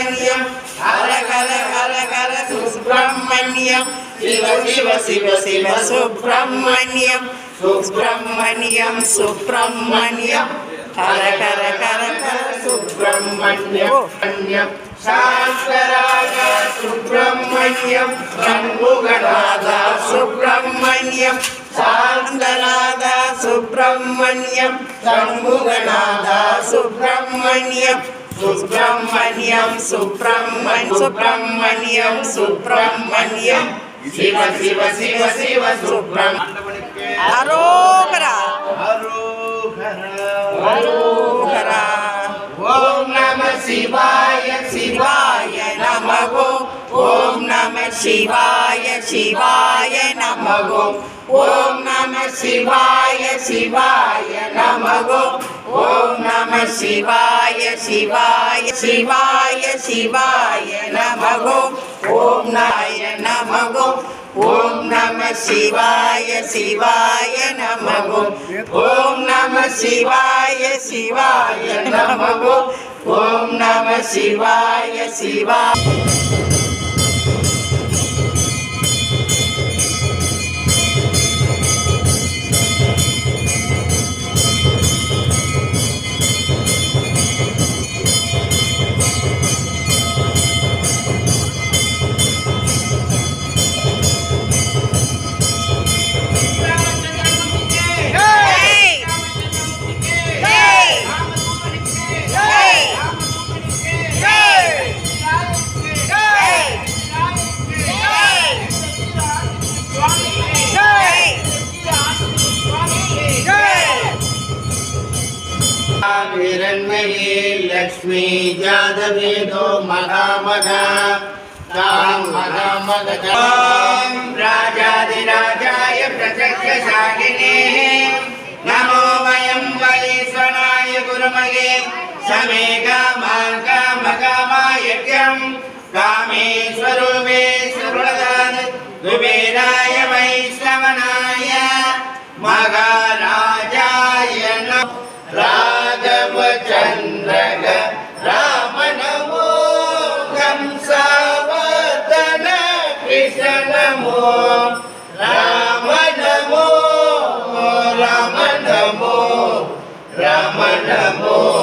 சுப்பிரமணியம் ஹர ஹர ஹர ஹர சுப்பிரமணியம் சிவ சிவ சிவ சிவ சுப்பிரமணியம் சுப்பிரமணியம் சுப்பிரமணியம் ஹர ஹர ஹர ஹர சுப்பிரமணியம் சாஸ்திராஜ சுப்பிரமணியம் சண்முகநாத சுப்பிரமணியம் சாந்தநாத சுப்பிரமணியம் சண்முகநாத சுப்பிரமணியம் சுப்பிரமணியம் சுப்பிரமணியம் சுப்பிரமணியம் சிவ சிவ சிவ சிவ சுப்பிரமணியம் அரோகரா அரோகரா ஓம் நம சிவாய சிவாய நமः ஓம் நம சிவாய சிவாய நமः ஓம் நம சிவாய சிவாய நமः ஓம் நம சிவாய சிவாய சிவாய சிவாய நமः ஓம் நாய நமः ஓம் நம சிவாய சிவாய நமः ஓம் நம சிவாய சிவாய நமः ஓம் நம சிவாய சிவாய लक्ष्मी जादवेदो महामगा राजाधिराजाय प्रत्यक्षशालिने नमो वयं वैश्वनाय गुरुमगे समे कामायज्ञं कामेश्वरूपेश्वरुणदान कुबेराय वैष्णवनाय महाराजाय राघवचन्द्रग राम नमो कंसावदन कृष्ण नमो राम नमो राम नमो राम नमो